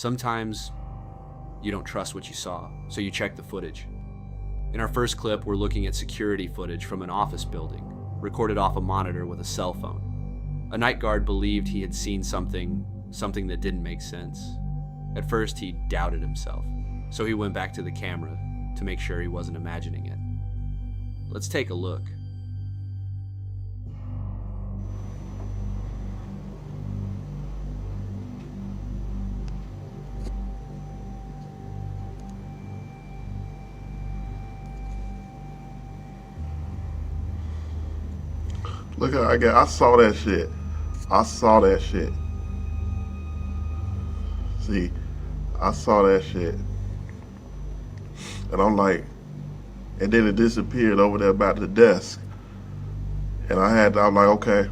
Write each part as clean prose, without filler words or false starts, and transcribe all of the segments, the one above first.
Sometimes you don't trust what you saw, so you check the footage. In our first clip, we're looking at security footage from an office building, recorded off a monitor with a cell phone. A night guard believed he had seen something that didn't make sense. At first, he doubted himself, so he went back to the camera to make sure he wasn't imagining it. Let's take a look. Look at I saw that shit. I saw that shit. See, I saw that shit. And I'm like, and then it disappeared over there by the desk. And I'm like, okay.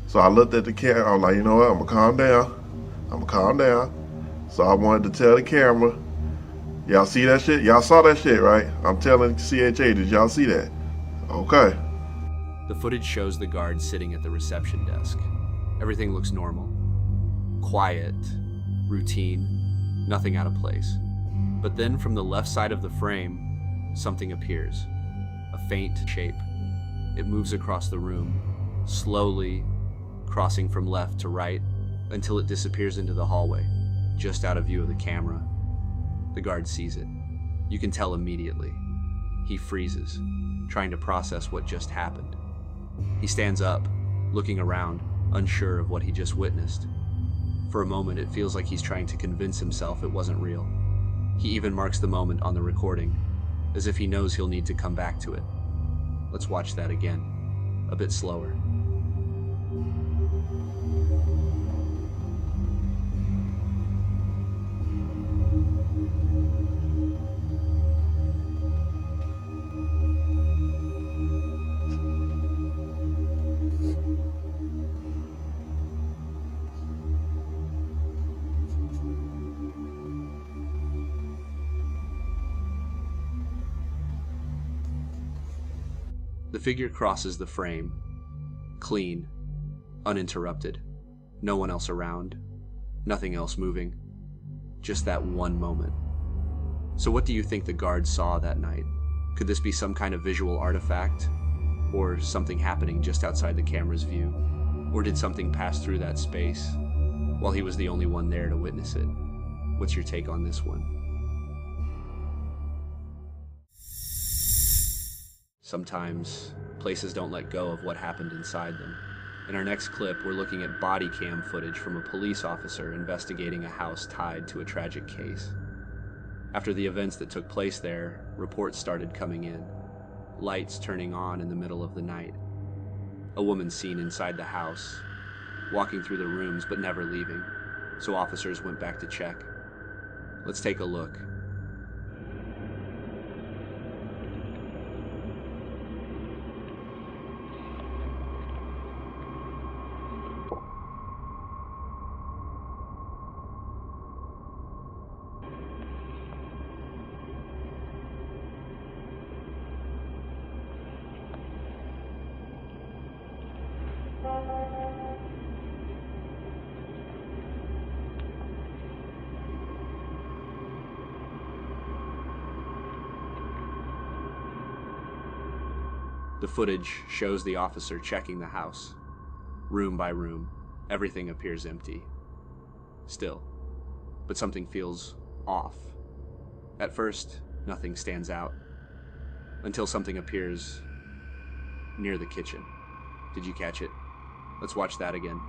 So I looked at the camera. I'm like, you know what? I'm gonna calm down. So I wanted to tell the camera, y'all see that shit? Y'all saw that shit, right? I'm telling CHA, did y'all see that? Okay. The footage shows the guard sitting at the reception desk. Everything looks normal. Quiet, routine, nothing out of place. But then from the left side of the frame, something appears. A faint shape. It moves across the room, slowly crossing from left to right until it disappears into the hallway, just out of view of the camera. The guard sees it. You can tell immediately. He freezes, trying to process what just happened. He stands up, looking around, unsure of what he just witnessed. For a moment, it feels like he's trying to convince himself it wasn't real. He even marks the moment on the recording, as if he knows he'll need to come back to it. Let's watch that again, a bit slower. The figure crosses the frame, clean, uninterrupted. No one else around, nothing else moving. Just that one moment. So what do you think the guard saw that night? Could this be some kind of visual artifact? Or something happening just outside the camera's view? Or did something pass through that space while he was the only one there to witness it? What's your take on this one? Sometimes places don't let go of what happened inside them. In our next clip, we're looking at body cam footage from a police officer investigating a house tied to a tragic case. After the events that took place there, reports started coming in, lights turning on in the middle of the night. A woman seen inside the house, walking through the rooms but never leaving, so officers went back to check. Let's take a look. The footage shows the officer checking the house. Room by room, everything appears empty. Still, but something feels off. At first, nothing stands out, until something appears near the kitchen. Did you catch it? Let's watch that again.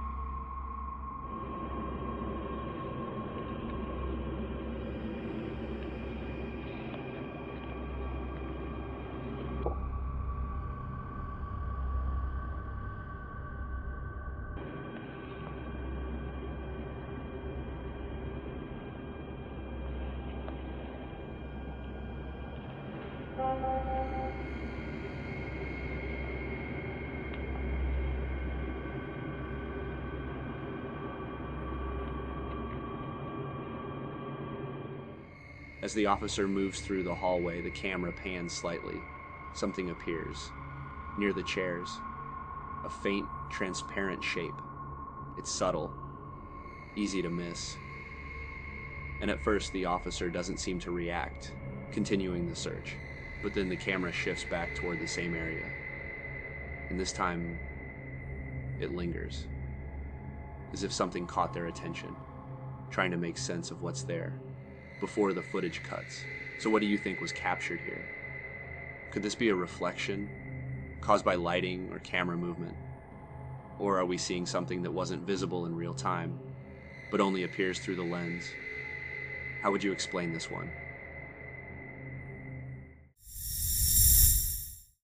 As the officer moves through the hallway, the camera pans slightly. Something appears. Near the chairs. A faint, transparent shape. It's subtle. Easy to miss. and at first the officer doesn't seem to react, continuing the search. But then the camera shifts back toward the same area, and this time it lingers, as if something caught their attention, trying to make sense of what's there before the footage cuts. So what do you think was captured here? Could this be a reflection caused by lighting or camera movement? Or are we seeing something that wasn't visible in real time, but only appears through the lens? How would you explain this one?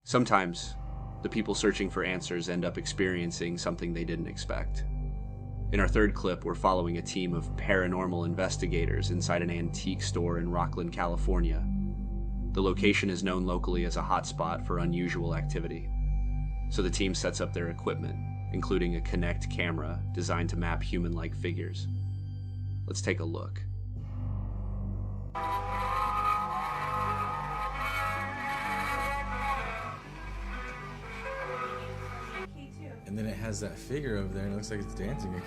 Sometimes, the people searching for answers end up experiencing something they didn't expect. In our third clip, we're following a team of paranormal investigators inside an antique store in Rocklin, California. The location is known locally as a hotspot for unusual activity. So the team sets up their equipment, including a Kinect camera designed to map human-like figures. Let's take a look. And then it has that figure over there and it looks like it's dancing again.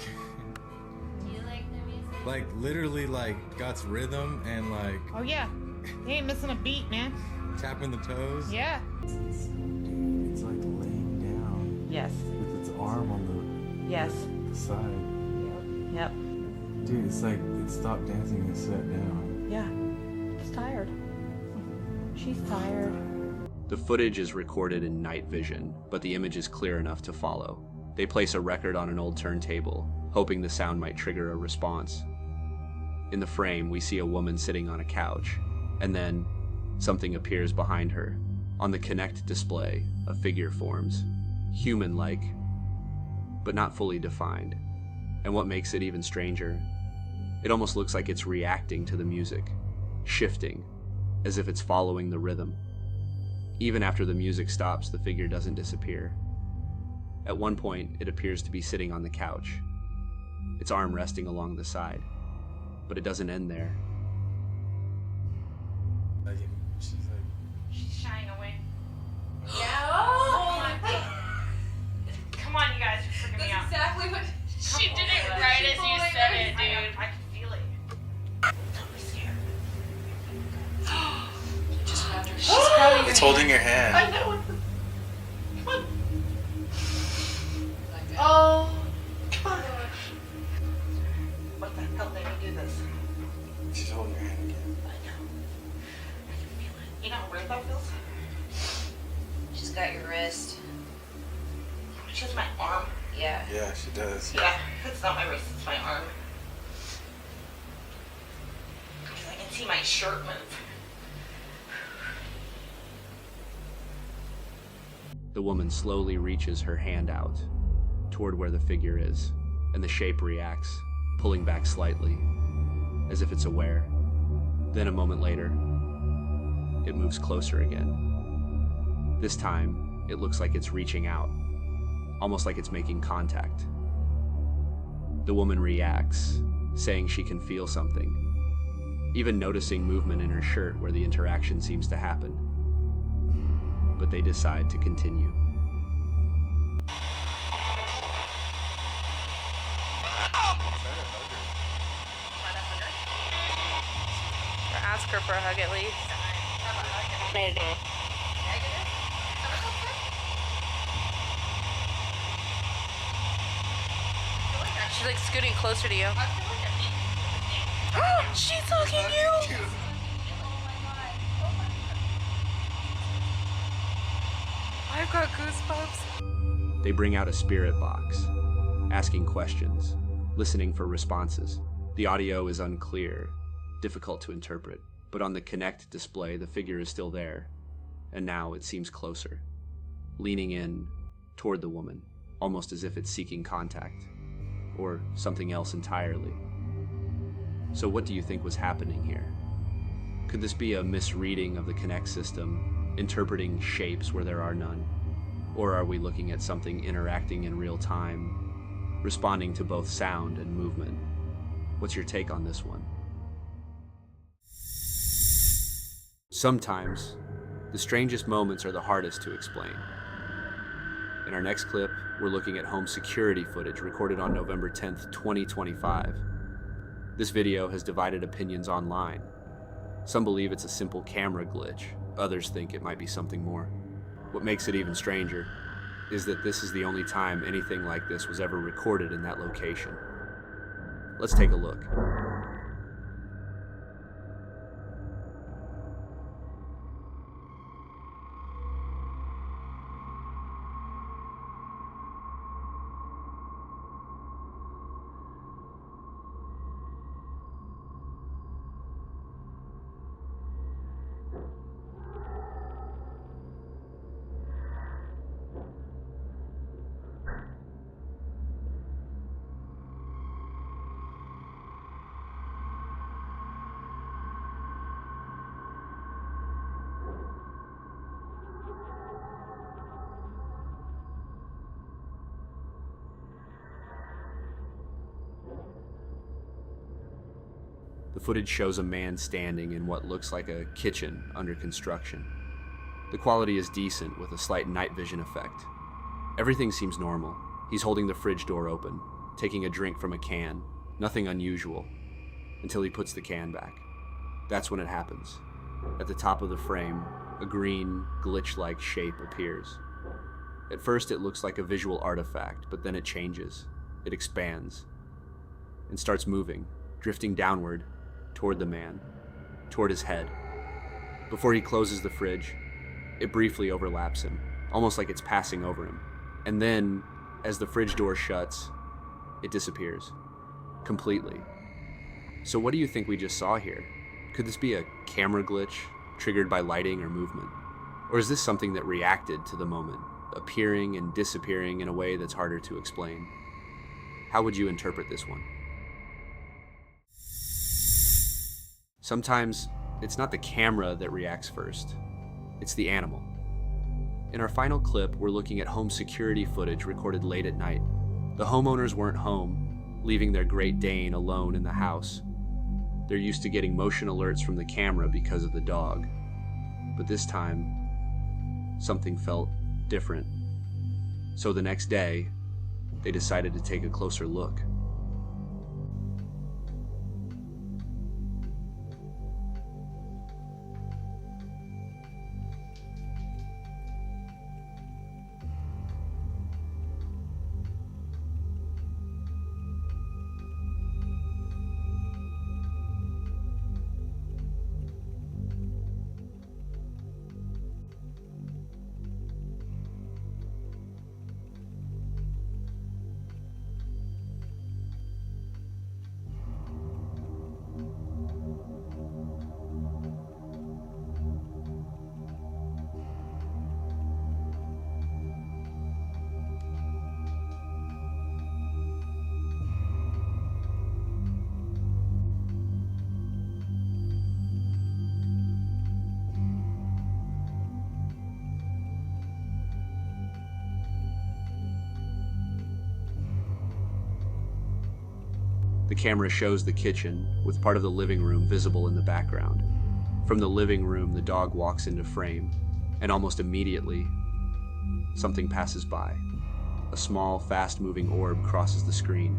Do you like the music? Like literally like got rhythm and like Oh yeah, you ain't missing a beat, man. tapping the toes. Yeah. It's like laying down Yes. with its arm on Yes. the side. Yep. Dude, it's like it stopped dancing and sat down. Yeah. It's tired. She's tired. The footage is recorded in night vision, but the image is clear enough to follow. They place a record on an old turntable, hoping the sound might trigger a response. In the frame, we see a woman sitting on a couch, and then something appears behind her. On the Kinect display, a figure forms, human-like, but not fully defined. And what makes it even stranger, it almost looks like it's reacting to the music, shifting, as if it's following the rhythm. Even after the music stops, the figure doesn't disappear. At one point, it appears to be sitting on the couch, its arm resting along the side. But it doesn't end there. Like she's like She's shying away. Yeah. Oh my god. Come on, you guys, you're freaking me That's out. exactly what She did it Right right as as you you said said it, it, dude. I can feel it. Don't be scared. just grabbed her. She's grabbing it's your holding your hand. I know. Come on. Like that. Oh. Come on. What the hell made me do this? She's holding your hand again. I know. I can feel it. You know how weird that feels? She's got your wrist. She has my arm. Yeah. Yeah, she does. Yeah, it's not my wrist, it's my arm. Because I can see my shirt move. The woman slowly reaches her hand out toward where the figure is, and the shape reacts, pulling back slightly, as if it's aware. Then a moment later, it moves closer again. This time, it looks like it's reaching out, almost like it's making contact. The woman reacts, saying she can feel something, even noticing movement in her shirt where the interaction seems to happen. But they decide to continue. Or ask her for a hug at least. She's like scooting closer to you. She's hugging you! I've got goosebumps. They bring out a spirit box, asking questions, listening for responses. The audio is unclear, difficult to interpret, but on the Kinect display, the figure is still there, and now it seems closer, leaning in toward the woman, almost as if it's seeking contact, or something else entirely. So what do you think was happening here? Could this be a misreading of the Kinect system, interpreting shapes where there are none? Or are we looking at something interacting in real time, responding to both sound and movement? What's your take on this one? Sometimes, the strangest moments are the hardest to explain. In our next clip, we're looking at home security footage recorded on November 10th, 2025. This video has divided opinions online. Some believe it's a simple camera glitch, others think it might be something more. What makes it even stranger is that this is the only time anything like this was ever recorded in that location. Let's take a look. The footage shows a man standing in what looks like a kitchen under construction. The quality is decent with a slight night vision effect. Everything seems normal. He's holding the fridge door open, taking a drink from a can, nothing unusual, until he puts the can back. That's when it happens. At the top of the frame, a green, glitch-like shape appears. At first it looks like a visual artifact, but then it changes. It expands and starts moving, drifting downward toward the man, toward his head. Before he closes the fridge, it briefly overlaps him, almost like it's passing over him. And then, as the fridge door shuts, it disappears. Completely. So what do you think we just saw here? Could this be a camera glitch, triggered by lighting or movement? Or is this something that reacted to the moment, appearing and disappearing in a way that's harder to explain? How would you interpret this one? Sometimes, it's not the camera that reacts first. It's the animal. In our final clip, we're looking at home security footage recorded late at night. The homeowners weren't home, leaving their Great Dane alone in the house. They're used to getting motion alerts from the camera because of the dog. But this time, something felt different. So the next day, they decided to take a closer look. The camera shows the kitchen, with part of the living room visible in the background. From the living room, the dog walks into frame, and almost immediately, something passes by. A small, fast-moving orb crosses the screen.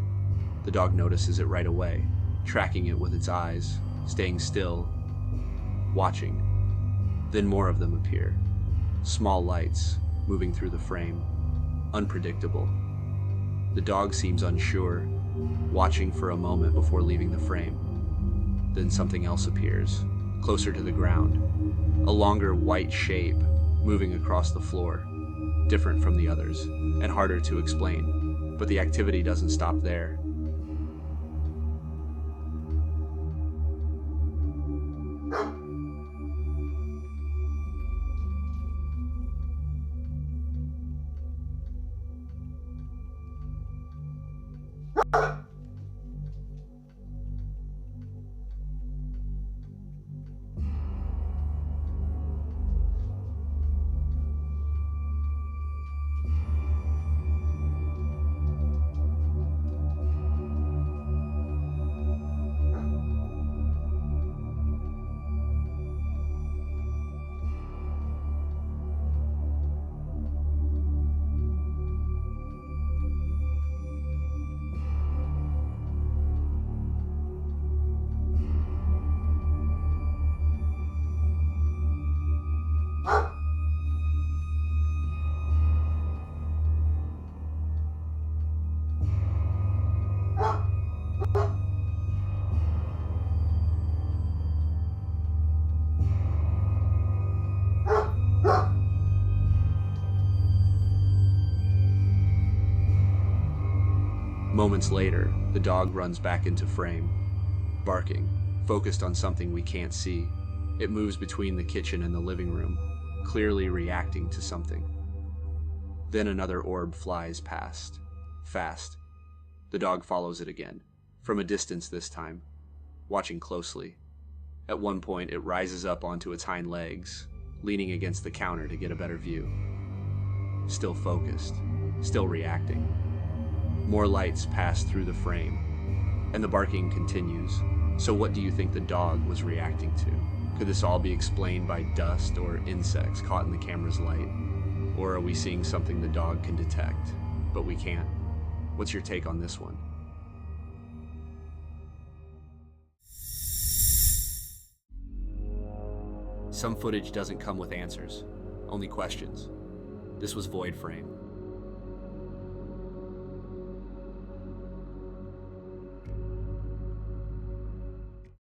The dog notices it right away, tracking it with its eyes, staying still, watching. Then more of them appear. Small lights, moving through the frame. Unpredictable. The dog seems unsure, watching for a moment before leaving the frame. Then something else appears, closer to the ground. A longer white shape, moving across the floor. Different from the others, and harder to explain. But the activity doesn't stop there. Moments later, the dog runs back into frame, barking, focused on something we can't see. It moves between the kitchen and the living room, clearly reacting to something. Then another orb flies past, fast. The dog follows it again, from a distance this time, watching closely. At one point, it rises up onto its hind legs, leaning against the counter to get a better view. Still focused, still reacting. More lights pass through the frame, and the barking continues. So what do you think the dog was reacting to? Could this all be explained by dust or insects caught in the camera's light? Or are we seeing something the dog can detect, but we can't? What's your take on this one? Some footage doesn't come with answers, only questions. This was Void Frame.